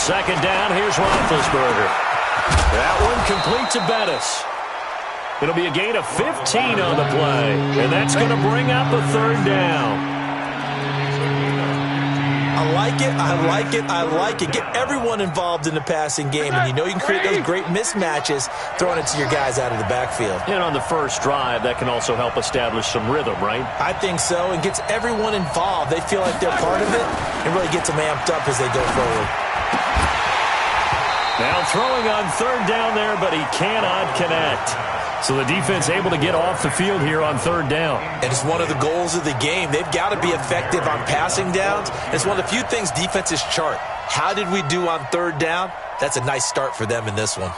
second down, here's Roethlisberger. That one complete to Bettis. It'll be a gain of 15 on the play, and that's going to bring up a third down. I like it, I like it, I like it. Get everyone involved in the passing game, and you know you can create those great mismatches throwing it to your guys out of the backfield. And on the first drive, that can also help establish some rhythm, right? I think so, and gets everyone involved. They feel like they're part of it, and really gets them amped up as they go forward. Now throwing on third down there, but he cannot connect. So the defense able to get off the field here on third down. And it's one of the goals of the game. They've got to be effective on passing downs. It's one of the few things defenses chart. How did we do on third down? That's a nice start for them in this one.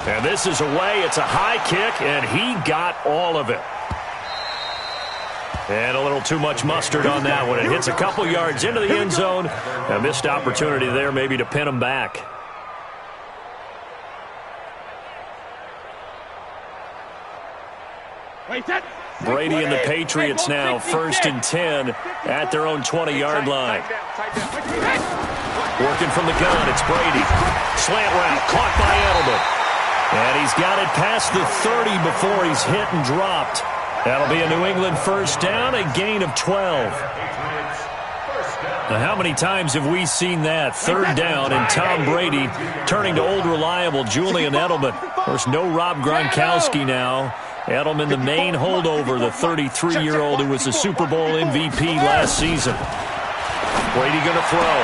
And this is away. It's a high kick, and he got all of it. And a little too much mustard on that one. It hits a couple yards into the end zone. A missed opportunity there maybe to pin him back. Brady and the Patriots now 1st and 10 at their own 20-yard line. Working from the gun, it's Brady. Slant route, caught by Edelman. And he's got it past the 30 before he's hit and dropped. That'll be a New England first down, a gain of 12. Now, how many times have we seen that? Third down and Tom Brady turning to old reliable Julian Edelman. Of course, no Rob Gronkowski now. Edelman, the main holdover, the 33-year-old who was the Super Bowl MVP last season. Brady going to throw.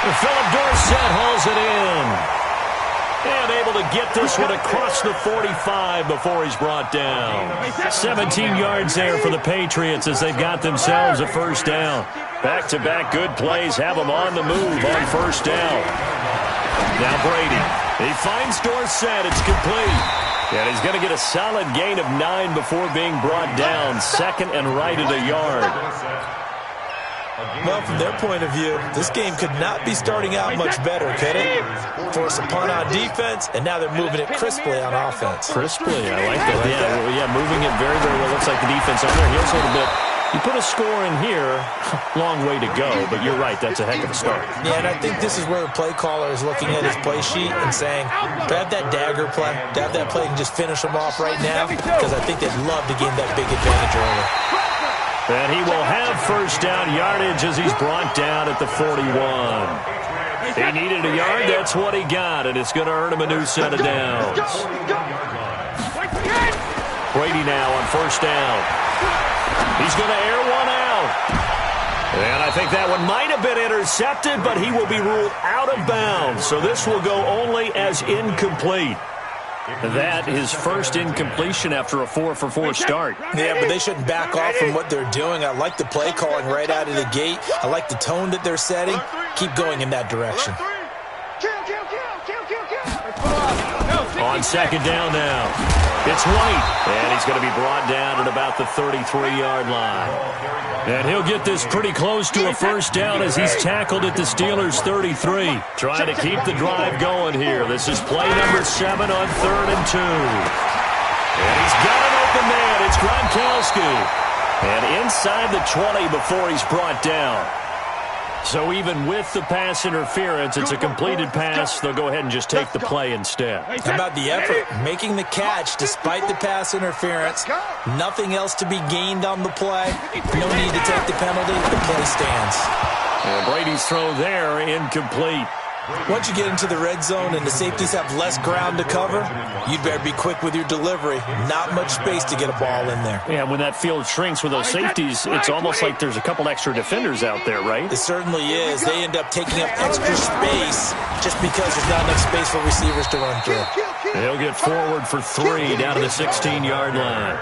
And Philip Dorsett hauls it in. And able to get this one across the 45 before he's brought down. 17 yards there for the Patriots as they've got themselves a first down. Back-to-back good plays have them on the move on first down. Now Brady. He finds Dorsett. It's complete. And he's going to get a solid gain of 9 before being brought down. Second and right at a yard. Well, from their point of view, this game could not be starting out much better, could it? Force a punt on defense, and now they're moving it crisply on offense. Crisply, I like that. Yeah, moving it very, very well. Looks like the defense on their heels a little bit. You put a score in here, long way to go, but you're right, that's a heck of a start. Yeah, and I think this is where the play caller is looking at his play sheet and saying, to have that dagger play, to have that play and just finish them off right now, because I think they'd love to gain that big advantage early. And he will have first down yardage as he's brought down at the 41. He needed a yard, that's what he got, and it's going to earn him a new set of downs. Brady now on first down. He's going to air one out. And I think that one might have been intercepted, but he will be ruled out of bounds. So this will go only as incomplete. That is first incompletion after a 4-for-4 start. Yeah, but they shouldn't back off from what they're doing. I like the play calling right out of the gate. I like the tone that they're setting. Keep going in that direction. On second down now. It's White, and he's going to be brought down at about the 33-yard line. And he'll get this pretty close to a first down as he's tackled at the Steelers' 33. Trying to keep the drive going here. This is play number 7 on 3rd and 2. And he's got an open man. It's Gronkowski. And inside the 20 before he's brought down. So even with the pass interference, it's a completed pass. They'll go ahead and just take the play instead. How about the effort? Making the catch despite the pass interference. Nothing else to be gained on the play. No need to take the penalty. The play stands. And Brady's throw there, incomplete. Once you get into the red zone and the safeties have less ground to cover, you'd better be quick with your delivery. Not much space to get a ball in there. Yeah, when that field shrinks with those safeties, it's almost like there's a couple extra defenders out there, right? It certainly is. They end up taking up extra space just because there's not enough space for receivers to run through. They'll get forward for 3 down to the 16-yard line.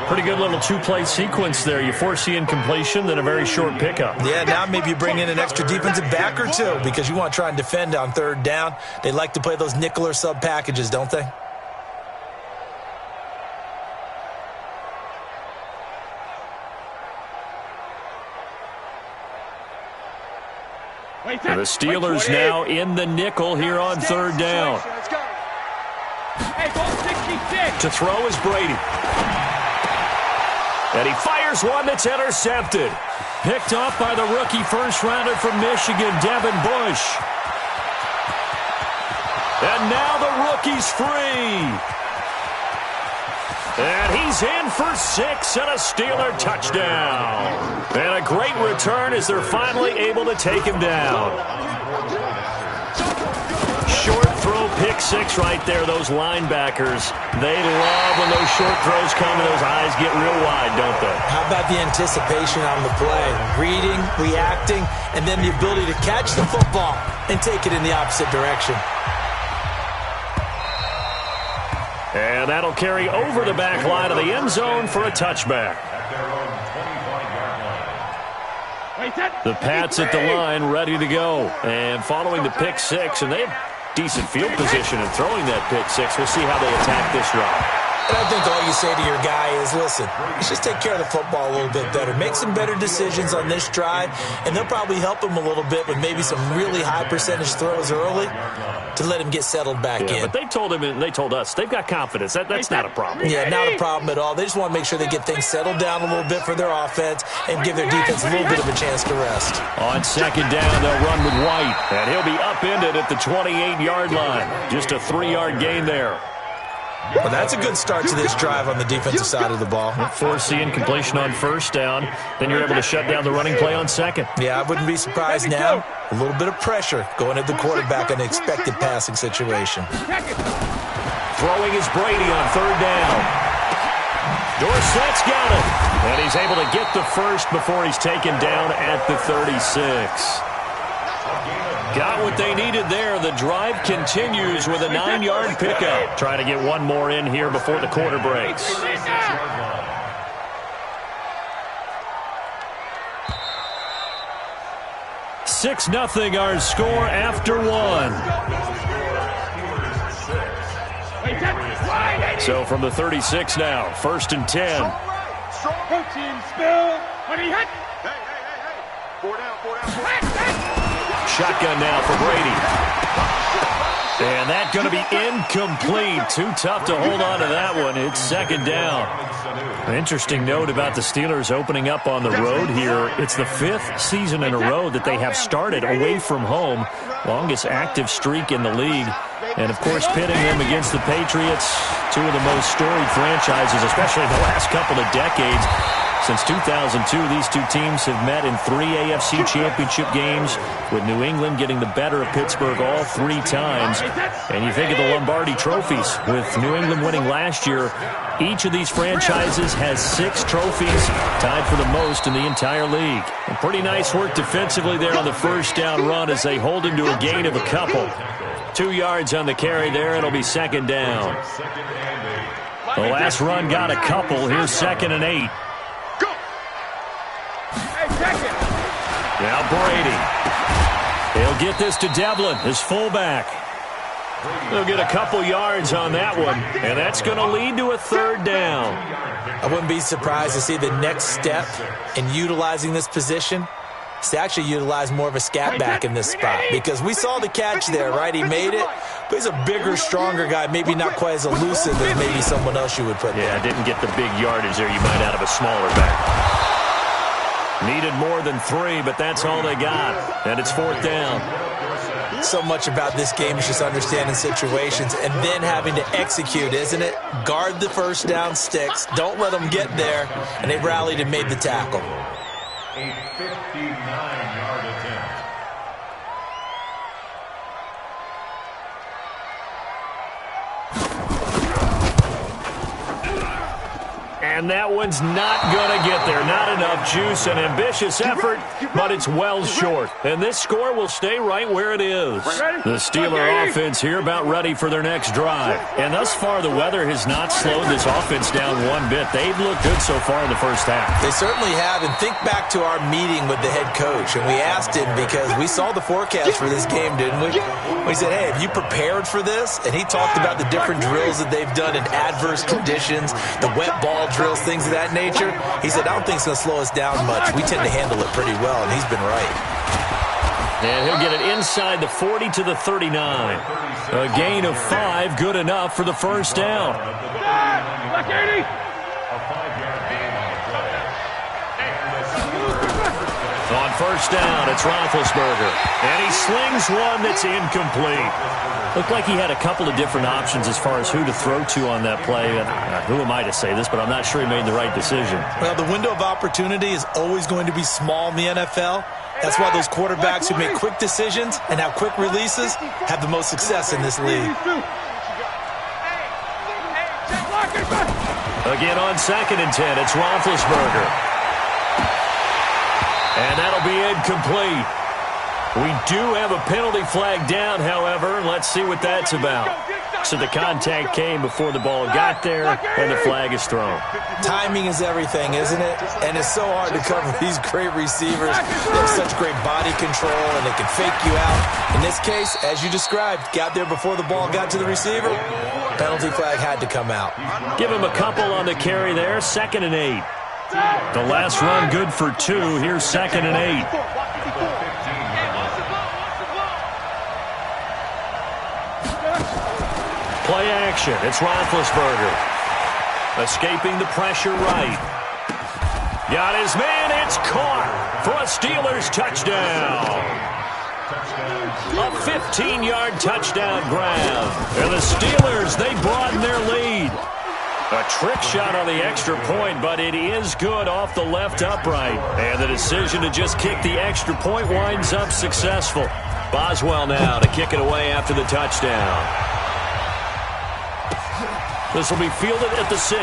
Pretty good little two-play sequence there. You force the incompletion, then a very short pickup. Yeah, now maybe you bring in an extra defensive back or two because you want to try and defend on 3rd down. They like to play those nickel or sub packages, don't they? The Steelers now in the nickel here on 3rd down. To throw is Brady. And he fires one that's intercepted. Picked off by the rookie first-rounder from Michigan, Devin Bush. And now the rookie's free. And he's in for 6 and a Steeler touchdown. And a great return as they're finally able to take him down. Short throw, pick 6 right there. Those linebackers, they love when those short throws come and those eyes get real wide, don't they? How about the anticipation on the play? Reading, reacting, and then the ability to catch the football and take it in the opposite direction. And that'll carry over the back line of the end zone for a touchback. The Pats at the line ready to go. And following the pick 6, and they have decent field position in throwing that pick 6. We'll see how they attack this drive. And I think all you say to your guy is, listen, let's just take care of the football a little bit better. Make some better decisions on this drive, and they'll probably help him a little bit with maybe some really high percentage throws early to let him get settled back in. But they told him and they told us they've got confidence. That's not a problem. Yeah, not a problem at all. They just want to make sure they get things settled down a little bit for their offense and give their defense a little bit of a chance to rest. On second down, they'll run with White, and he'll be upended at the 28-yard line. Just a 3-yard gain there. Well, that's a good start to this drive on the defensive side of the ball. Force the incompletion on first down. Then you're able to shut down the running play on second. Yeah, I wouldn't be surprised now. A little bit of pressure going at the quarterback in an expected passing situation. Throwing is Brady on third down. Dorsett's got it. And he's able to get the first before he's taken down at the 36. Got what they needed there. The drive continues with a 9-yard pickup. Trying to get one more in here before the quarter breaks. (6-0) our score after 1. So from the 36 now, 1st and 10. Shotgun now for Brady. And that's going to be incomplete. Too tough to hold on to that one. It's second down. An interesting note about the Steelers opening up on the road here. It's the 5th season in a row that they have started away from home. Longest active streak in the league. And, of course, pitting them against the Patriots, two of the most storied franchises, especially in the last couple of decades. Since 2002, these two teams have met in 3 AFC championship games, with New England getting the better of Pittsburgh all 3 times. And you think of the Lombardi trophies, with New England winning last year. Each of these franchises has 6 trophies, tied for the most in the entire league. And pretty nice work defensively there on the first down run as they hold him to a gain of a couple. 2 yards on the carry there. It'll be second down. The last run got a couple. Here's 2nd and 8. Now Brady. He'll get this to Devlin, his fullback. They'll get a couple yards on that one, and that's going to lead to a 3rd down. I wouldn't be surprised to see the next step in utilizing this position is to actually utilize more of a scat back in this spot, because we saw the catch there, right? He made it, but he's a bigger, stronger guy, maybe not quite as elusive as maybe someone else you would put there. Yeah, didn't get the big yardage there you might out of a smaller back. Needed more than 3, but that's all they got. And it's 4th down. So much about this game is just understanding situations and then having to execute, isn't it? Guard the first down sticks. Don't let them get there. And they rallied and made the tackle. A 59-yard attempt. And that one's not going to get there. Not enough juice. An ambitious effort, but it's well short. And this score will stay right where it is. The Steeler offense here about ready for their next drive. And thus far, the weather has not slowed this offense down one bit. They've looked good so far in the first half. They certainly have. And think back to our meeting with the head coach. And we asked him, because we saw the forecast for this game, didn't we? We said, hey, have you prepared for this? And he talked about the different drills that they've done in adverse conditions, the wet ball drills, things of that nature. He said, I don't think it's going to slow us down much. We tend to handle it pretty well, and he's been right. And he'll get it inside the 40 to the 39. A gain of 5, good enough for the first down. On first down, it's Roethlisberger. And he slings one that's incomplete. Looked like he had a couple of different options as far as who to throw to on that play. Who am I to say this, but I'm not sure he made the right decision. Well, the window of opportunity is always going to be small in the NFL. That's why those quarterbacks who make quick decisions and have quick releases have the most success in this league. Again on 2nd and 10, it's Roethlisberger. And that'll be incomplete. We do have a penalty flag down, however. Let's see what that's about. So the contact came before the ball got there, and the flag is thrown. Timing is everything, isn't it? And it's so hard to cover these great receivers. They have such great body control, and they can fake you out. In this case, as you described, got there before the ball got to the receiver. Penalty flag had to come out. Give him a couple on the carry there, 2nd and 8. The last run good for 2. Here's 2nd and 8. Play action. It's Roethlisberger. Escaping the pressure right. Got his man. It's caught for a Steelers touchdown. A 15-yard touchdown grab. And the Steelers, they broaden their lead. A trick shot on the extra point, but it is good off the left upright. And the decision to just kick the extra point winds up successful. Boswell now to kick it away after the touchdown. This will be fielded at the 6.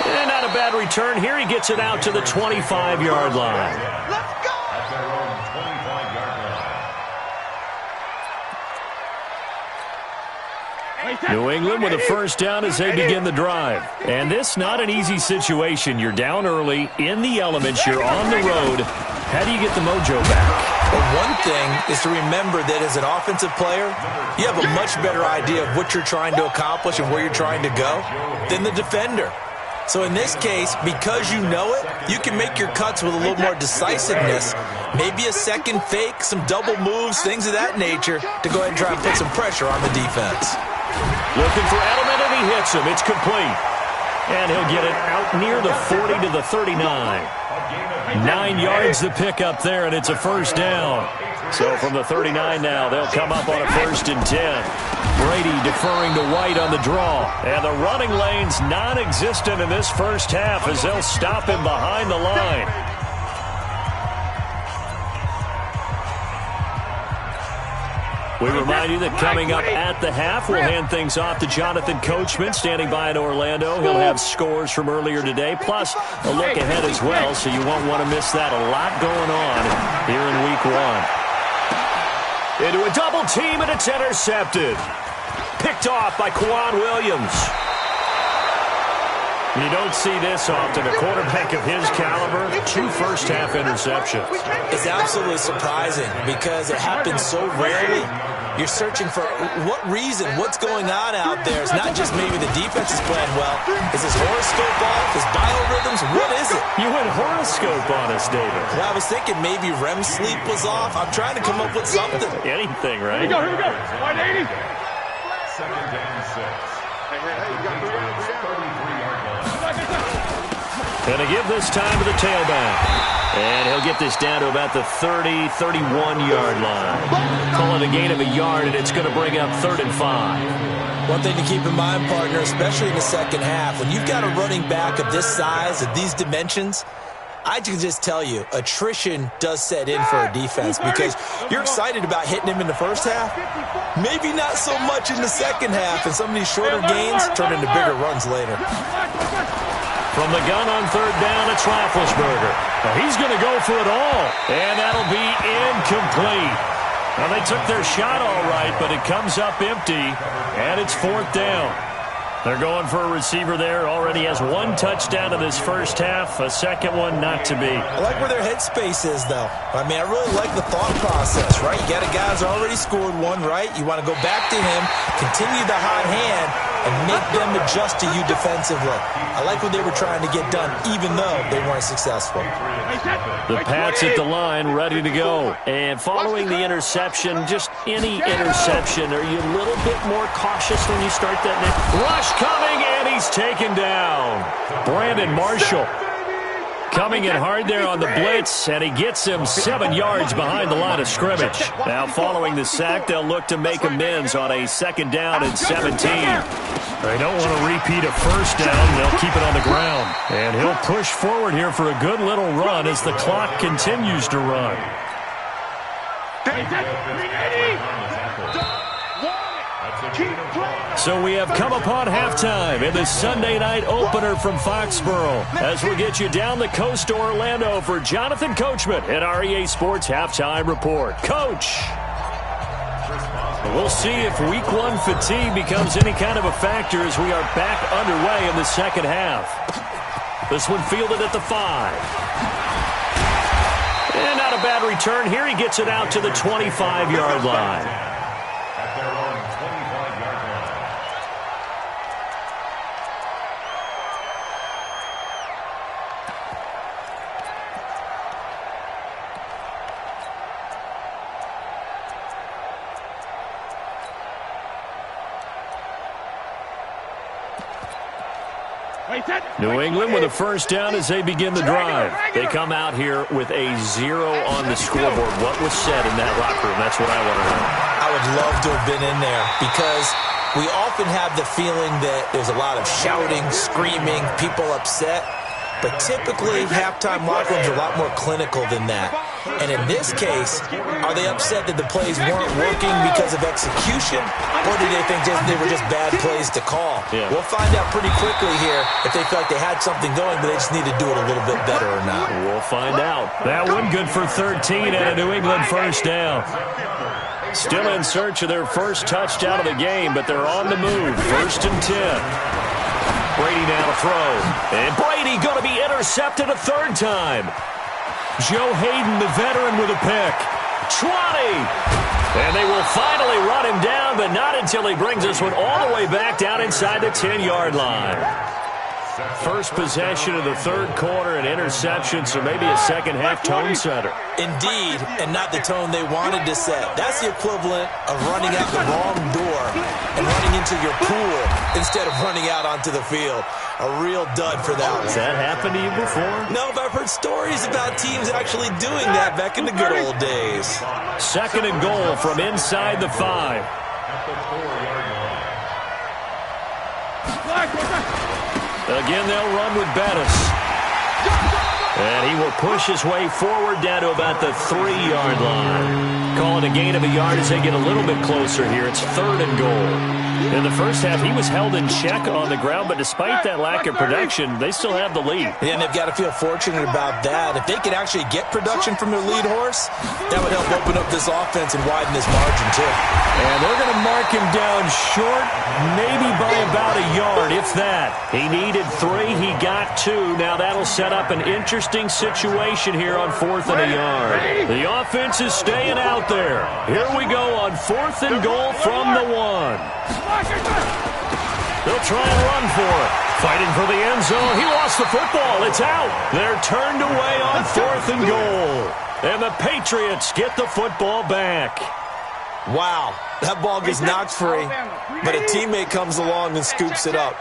And not a bad return here. He gets it out to the 25-yard line. Let's go! At their own 25-yard line. New England with a first down as they begin the drive. And this not an easy situation. You're down early, in the elements, you're on the road. How do you get the mojo back? Well, one thing is to remember that as an offensive player, you have a much better idea of what you're trying to accomplish and where you're trying to go than the defender. So in this case, because you know it, you can make your cuts with a little more decisiveness, maybe a second fake, some double moves, things of that nature, to go ahead and try and put some pressure on the defense. Looking for Edelman, and he hits him. It's complete. And he'll get it out near the 40 to the 39. 9 yards the pick up there, and it's a first down. So from the 39 now, they'll come up on a 1st and 10. Brady deferring to White on the draw. And the running lane's non-existent in this first half as they'll stop him behind the line. We remind you that coming up at the half, we'll hand things off to Jonathan Coachman, standing by in Orlando. He'll have scores from earlier today, plus a look ahead as well, so you won't want to miss that. A lot going on here in Week 1. Into a double team, and it's intercepted. Picked off by Quan Williams. You don't see this often. A quarterback of his caliber, 2 first-half interceptions. It's absolutely surprising because it happens so rarely. You're searching for what reason, what's going on out there. It's not just maybe the defense is playing well. Is his horoscope off? His biorhythms? What is it? You went horoscope on us, David. Well, I was thinking maybe REM sleep was off. I'm trying to come up with something. Anything, right? Here we go. 180. 2nd and 6. Going to give this time to the tailback. And he'll get this down to about the 30, 31-yard line. Call it a gain of a yard, and it's going to bring up 3rd and 5. One thing to keep in mind, partner, especially in the second half, when you've got a running back of this size, of these dimensions, I can just tell you, attrition does set in for a defense because you're excited about hitting him in the first half. Maybe not so much in the second half, and some of these shorter gains turn into bigger runs later. From the gun on 3rd down, it's Roethlisberger. Well, he's going to go for it all, and that'll be incomplete. Well, they took their shot all right, but it comes up empty, and it's 4th down. They're going for a receiver there. Already has 1 touchdown in this first half. A second one not to be. I like where their headspace is, though. I mean, I really like the thought process, right? You got a guy who's already scored 1, right? You want to go back to him, continue the hot hand, and make them adjust to you defensively. I like what they were trying to get done, even though they weren't successful. The Pats at the line, ready to go. And following the interception, just any interception, are you a little bit more cautious when you start that next? Rush coming, and he's taken down. Brandon Marshall Coming in hard there on the blitz, and he gets him 7 yards behind the line of scrimmage. Now following the sack, they'll look to make amends on a 2nd down and 17. They don't want to repeat a 1st down. They'll keep it on the ground. And he'll push forward here for a good little run as the clock continues to run. So we have come upon halftime in the Sunday night opener from Foxborough as we get you down the coast to Orlando for Jonathan Coachman at our EA Sports Halftime Report. Coach! We'll see if Week 1 fatigue becomes any kind of a factor as we are back underway in the second half. This one fielded at the 5. And not a bad return here. He gets it out to the 25-yard line. At their own 25-yard line. New England with a 1st down as they begin the drive. They come out here with a 0 on the scoreboard. What was said in that locker room? That's what I want to know. I would love to have been in there because we often have the feeling that there's a lot of shouting, screaming, people upset. But typically, halftime locker rooms are a lot more clinical than that. And in this case, are they upset that the plays weren't working because of execution? Or do they think they were just bad plays to call? Yeah. We'll find out pretty quickly here if they feel like they had something going, but they just need to do it a little bit better or not. We'll find out. That one good for 13 and a New England 1st down. Still in search of their first touchdown of the game, but they're on the move. 1st and 10. Brady now to throw. And Brady going to be intercepted a 3rd time. Joe Hayden, the veteran, with a pick. 20. And they will finally run him down, but not until he brings this one all the way back down inside the 10-yard line. First possession of the 3rd quarter, an interception, so maybe a second-half tone setter. Indeed, and not the tone they wanted to set. That's the equivalent of running out the wrong door and running into your pool instead of running out onto the field. A real dud for that one. Has that happened to you before? No, but I've heard stories about teams actually doing that back in the good old days. 2nd and goal from inside the 5. At the 4-yard line. Again, they'll run with Bettis. And he will push his way forward down to about the 3-yard line. Calling a gain of a yard as they get a little bit closer here. It's 3rd and goal. In the first half, he was held in check on the ground, but despite that lack of production, they still have the lead. Yeah, and they've got to feel fortunate about that. If they could actually get production from their lead horse, that would help open up this offense and widen this margin, too. And they're going to mark him down short, maybe by about a yard, if that. He needed 3. He got 2. Now that'll set up an interesting situation here on 4th and a yard. The offense is staying out there. Here we go on 4th and goal from the 1. They'll try and run for it. Fighting for the end zone. He lost the football. It's out. They're turned away on 4th and goal. And the Patriots get the football back. Wow, that ball gets knocked free, but a teammate comes along and scoops it up.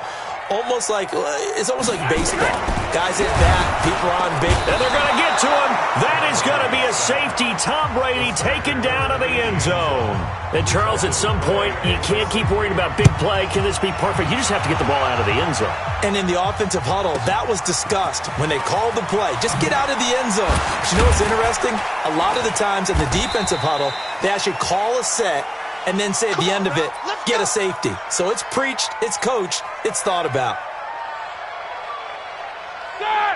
It's almost like baseball. Guys at bat, people are on big. And they're going to get to him. That is going to be a safety. Tom Brady taken down to the end zone. And Charles, at some point, you can't keep worrying about big play. Can this be perfect? You just have to get the ball out of the end zone. And in the offensive huddle, that was discussed when they called the play. Just get out of the end zone. But you know what's interesting? A lot of the times in the defensive huddle, they actually call a set and then say at the end of it, get a safety. So it's preached, it's coached, it's thought about.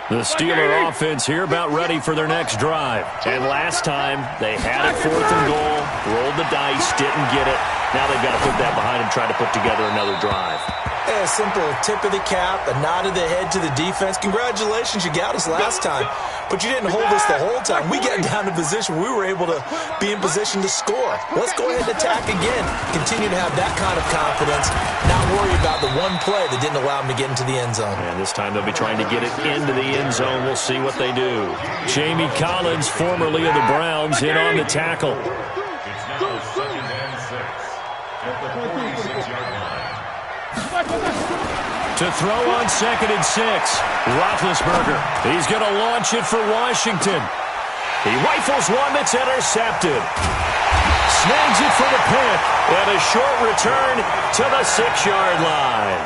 The Steeler offense here about ready for their next drive. And last time, they had it 4th and goal, rolled the dice, didn't get it. Now they've got to put that behind and try to put together another drive. A simple tip of the cap, a nod of the head to the defense. Congratulations, you got us last time. But you didn't hold us the whole time. We got down to position where we were able to be in position to score. Let's go ahead and attack again. Continue to have that kind of confidence. Not worry about the one play that didn't allow them to get into the end zone. And this time they'll be trying to get it into the end zone. We'll see what they do. Jamie Collins, formerly of the Browns, in on the tackle. It's now 2nd and 6 at the 46-yard line. To throw on 2nd and 6. Roethlisberger. He's going to launch it for Washington. He rifles one that's intercepted. Snags it for the pick. And a short return to the 6-yard line.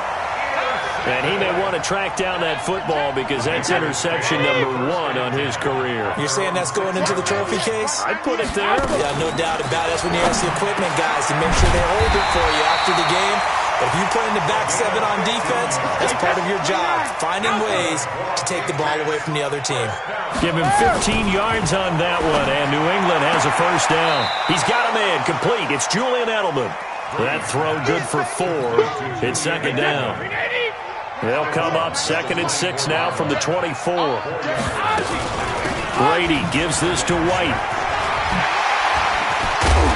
And he may want to track down that football because that's interception number 1 on his career. You're saying that's going into the trophy case? I'd put it there. Yeah, no doubt about it. That's when you ask the equipment guys to make sure they hold it for you after the game. But if you play in the back 7 on defense, that's part of your job, finding ways to take the ball away from the other team. Give him 15 yards on that one, and New England has a first down. He's got a man complete. It's Julian Edelman. That throw good for 4. It's 2nd down. They'll come up 2nd and 6 now from the 24. Brady gives this to White.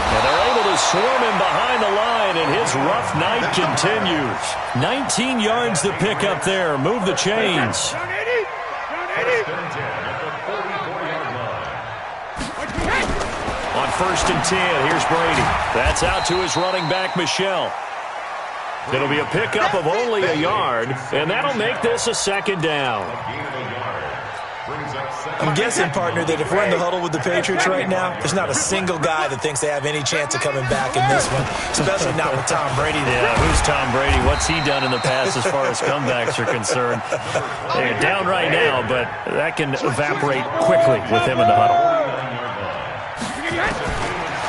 And they're able to swarm him behind the line, and his rough night continues. 19 yards to pick up there. Move the chains. On 1st and 10, here's Brady. That's out to his running back, Michel. It'll be a pickup of only a yard, and that'll make this a 2nd down. I'm guessing, partner, that if we're in the huddle with the Patriots right now, there's not a single guy that thinks they have any chance of coming back in this one, especially not with Tom Brady there. Yeah, who's Tom Brady? What's he done in the past as far as comebacks are concerned? They're down right now, but that can evaporate quickly with him in the huddle.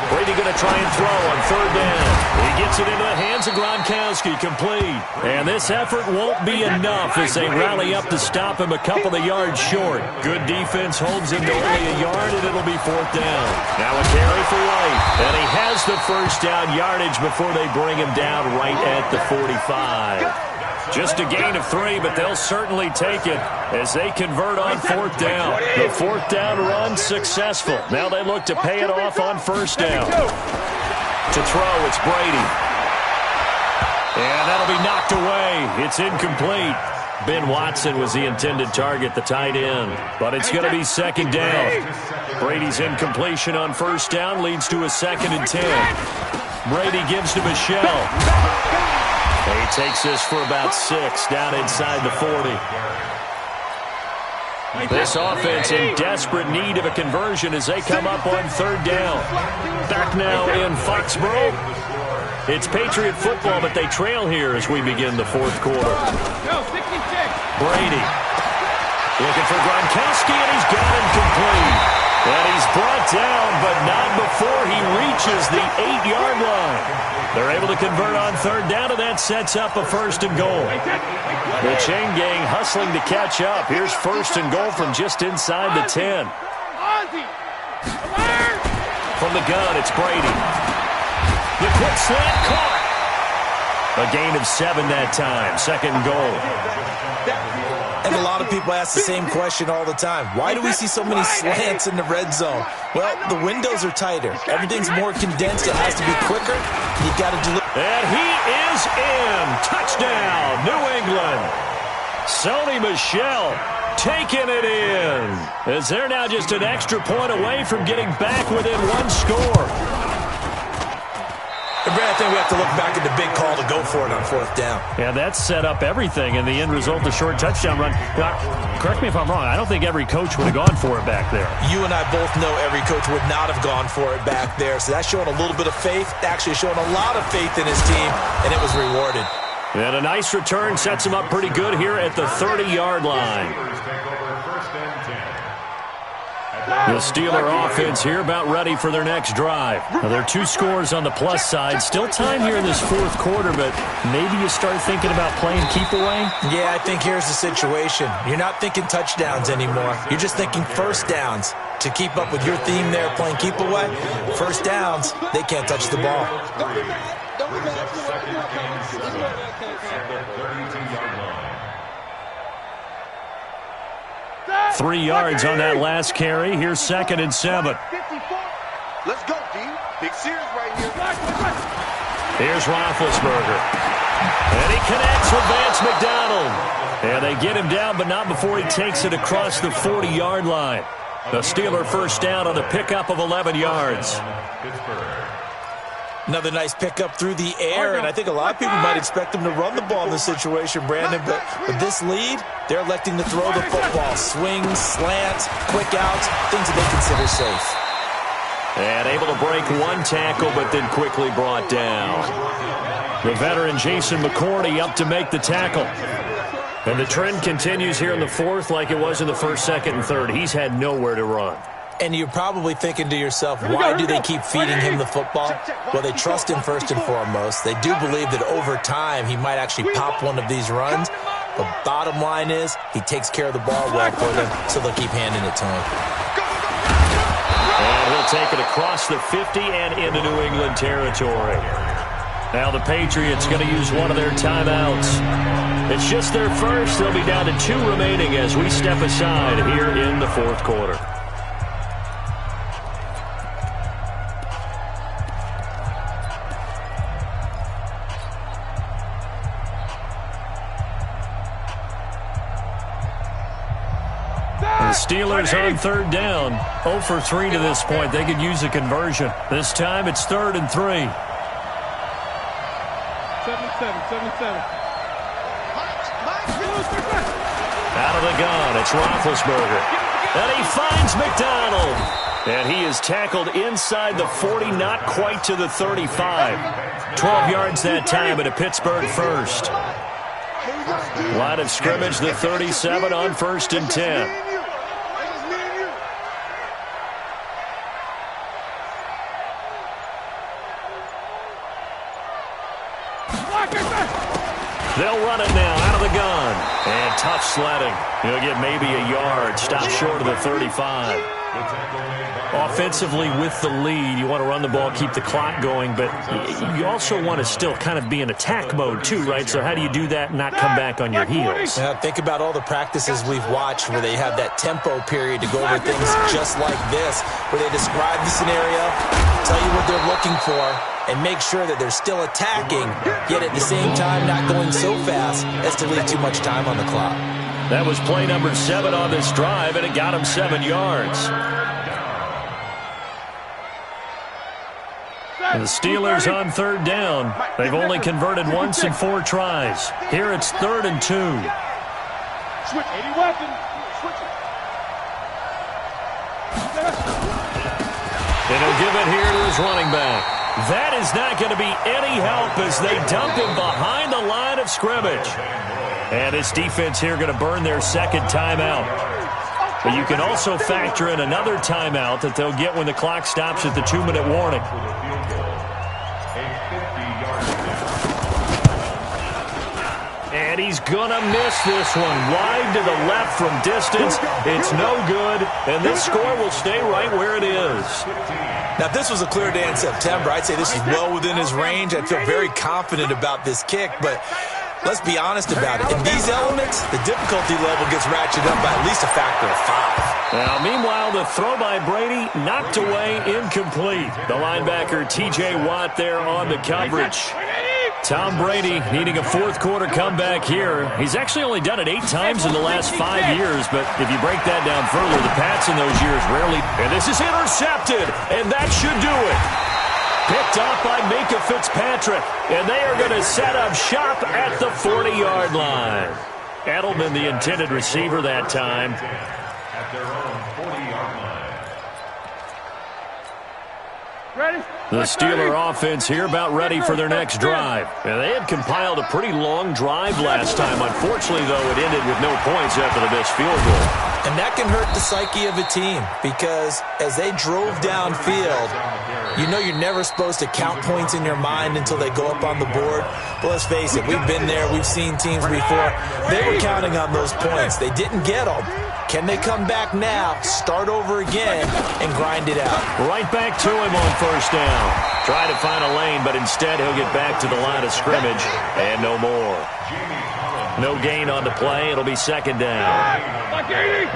Brady going to try and throw on 3rd down. He gets it into the hands of Gronkowski, complete. And this effort won't be enough as they rally up to stop him a couple of yards short. Good defense holds him to only a yard, and it'll be 4th down. Now a carry for White. And he has the first down yardage before they bring him down right at the 45. Just a gain of 3, but they'll certainly take it as they convert on 4th down. The 4th down run successful. Now they look to pay it off on 1st down. To throw, it's Brady. And that'll be knocked away. It's incomplete. Ben Watson was the intended target, the tight end. But it's going to be 2nd down. Brady's incompletion on 1st down leads to a 2nd and 10. Brady gives to Michel. He takes this for about 6 down inside the 40. This offense in desperate need of a conversion as they come up on 3rd down. Back now in Foxborough. It's Patriot football, but they trail here as we begin the 4th quarter. Brady looking for Gronkowski, and he's got him complete. And he's brought down, but not before he reaches the 8-yard line. They're able to convert on 3rd down, and that sets up a 1st and goal. The chain gang hustling to catch up. Here's 1st and goal from just inside the 10. From the gun, it's Brady. The quick slant caught. A gain of 7 that time. 2nd and goal. And a lot of people ask the same question all the time. Why do we see so many slants in the red zone? Well, the windows are tighter. Everything's more condensed. It has to be quicker. You've got to deliver. And he is in. Touchdown, New England. Sony Michel taking it in. As they're now just an extra point away from getting back within 1 score. Brad, I think we have to look back at the big call to go for it on 4th down. Yeah, that set up everything, and the end result, the short touchdown run. Now, correct me if I'm wrong. I don't think every coach would have gone for it back there. You and I both know every coach would not have gone for it back there. So that's showing a little bit of faith, actually showing a lot of faith in his team, and it was rewarded. And a nice return sets him up pretty good here at the 30-yard line. The Steeler offense here about ready for their next drive. Now, there are 2 scores on the plus side. Still time here in this 4th quarter, but maybe you start thinking about playing keep away? Yeah, I think here's the situation. You're not thinking touchdowns anymore. You're just thinking 1st downs. To keep up with your theme there, playing keep away, 1st downs, they can't touch the ball. 3 yards on that last carry. Here's 2nd and 7. Let's go, D. Big series right here. Here's Roethlisberger. And he connects with Vance McDonald. And they get him down, but not before he takes it across the 40-yard line. The Steeler 1st down on a pickup of 11 yards. Another nice pickup through the air, and I think a lot of people might expect him to run the ball in this situation, Brandon, but with this lead, they're electing to throw the football. Swings, slants, quick outs, things that they consider safe. And able to break one tackle, but then quickly brought down. The veteran Jason McCourty up to make the tackle. And the trend continues here in the fourth like it was in the first, second, and third. He's had nowhere to run. And you're probably thinking to yourself, why do they keep feeding him the football? Well, they trust him first and foremost. They do believe that over time he might actually pop one of these runs. The bottom line is he takes care of the ball well for them, so they'll keep handing it to him. And he'll take it across the 50 and into New England territory. Now the Patriots going to use one of their timeouts. It's just their first. They'll be down to 2 remaining as we step aside here in the fourth quarter. The Steelers on third down. 0 for 3 to this point. They could use a conversion. This time it's 3rd and 3. 77. Out of the gun, it's Roethlisberger. And he finds McDonald. And he is tackled inside the 40, not quite to the 35. 12 yards that time at a Pittsburgh first. Line of scrimmage, the 37 on 1st and 10. They'll run it now out of the gun. And tough sledding. He'll get maybe a yard. Stop short of the 35. Offensively with the lead, you want to run the ball, keep the clock going, but you also want to still kind of be in attack mode too, right? So how do you do that and not come back on your heels? Now, think about all the practices we've watched where they have that tempo period to go over things just like this, where they describe the scenario, tell you what they're looking for, and make sure that they're still attacking, yet at the same time not going so fast as to leave too much time on the clock. That was play number 7 on this drive, and it got him 7 yards. The Steelers on third down. They've only converted once in 4 tries. Here it's 3rd and 2. Switch 80 weapon. Switch it. And he'll give it here to his running back. That is not going to be any help as they dump him behind the line of scrimmage. And this defense here going to burn their second timeout. But you can also factor in another timeout that they'll get when the clock stops at the 2-minute warning. And he's going to miss this one. Wide to the left from distance. It's no good. And this score will stay right where it is. Now, if this was a clear day in September, I'd say this is well within his range. I'd feel very confident about this kick, but let's be honest about it. In these elements, the difficulty level gets ratcheted up by at least a factor of 5. Now, meanwhile, the throw by Brady knocked away, incomplete. The linebacker, T.J. Watt, there on the coverage. Tom Brady needing a fourth-quarter comeback here. He's actually only done it 8 times in the last 5 years, but if you break that down further, the Pats in those years rarely. And this is intercepted, and that should do it. Picked off by Minka Fitzpatrick, and they are going to set up shop at the 40-yard line. Edelman, the intended receiver that time. At their own 40-yard line. Ready? The Steeler offense here about ready for their next drive. And they had compiled a pretty long drive last time. Unfortunately, though, it ended with no points after the missed field goal. And that can hurt the psyche of a team because as they drove downfield, you know you're never supposed to count points in your mind until they go up on the board. But let's face it, we've been there. We've seen teams before. They were counting on those points. They didn't get them. Can they come back now, start over again, and grind it out? Right back to him on first down. Try to find a lane, but instead he'll get back to the line of scrimmage, and no more. No gain on the play. It'll be second down.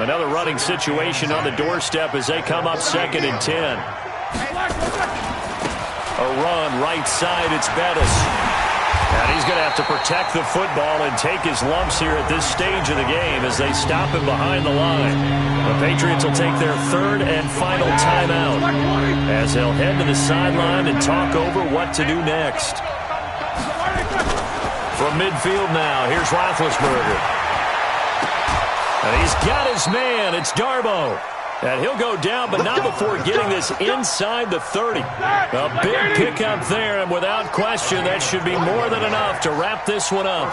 Another running situation on the doorstep as they come up 2nd and 10. A run right side. It's Bettis. And he's going to have to protect the football and take his lumps here at this stage of the game as they stop him behind the line. The Patriots will take their 3rd and final timeout as they'll head to the sideline and talk over what to do next. From midfield now, here's Roethlisberger. And he's got his man. It's Darbo. And he'll go down, but not before getting this inside the 30. A big pickup there, and without question, that should be more than enough to wrap this one up.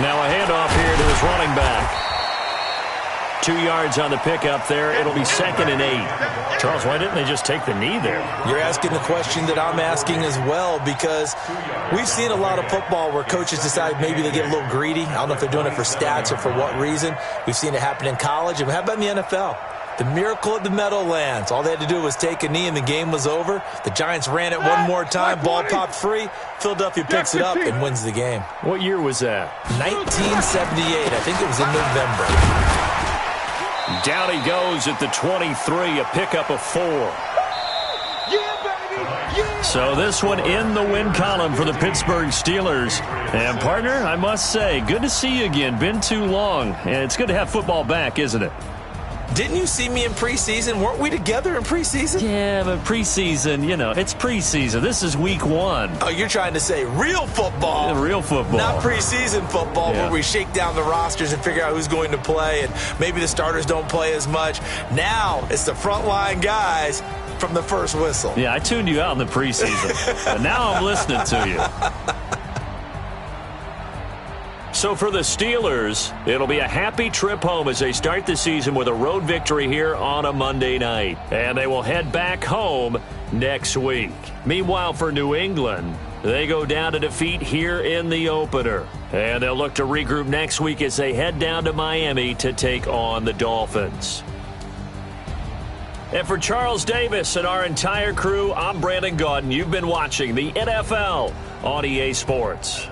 Now a handoff here to his running back. 2 yards on the pickup there. It'll be 2nd and 8. Charles, why didn't they just take the knee there? You're asking the question that I'm asking as well, because we've seen a lot of football where coaches decide maybe they get a little greedy. I don't know if they're doing it for stats or for what reason. We've seen it happen in college. And how about in the NFL? The miracle at the Meadowlands. All they had to do was take a knee and the game was over. The Giants ran it one more time. Ball popped free. Philadelphia picks it up and wins the game. What year was that? 1978. I think it was in November. Down he goes at the 23, a pickup of 4. So this one in the win column for the Pittsburgh Steelers. And, partner, I must say, good to see you again. Been too long. And it's good to have football back, isn't it? Didn't you see me in preseason? Weren't we together in preseason? Yeah, but preseason, you know, it's preseason. This is week 1. Oh, you're trying to say real football. Yeah, real football. Not preseason football where we shake down the rosters and figure out who's going to play, and maybe the starters don't play as much. Now it's the frontline guys from the first whistle. Yeah, I tuned you out in the preseason, but now I'm listening to you. So for the Steelers, it'll be a happy trip home as they start the season with a road victory here on a Monday night. And they will head back home next week. Meanwhile, for New England, they go down to defeat here in the opener. And they'll look to regroup next week as they head down to Miami to take on the Dolphins. And for Charles Davis and our entire crew, I'm Brandon Gaudin. You've been watching the NFL on EA Sports.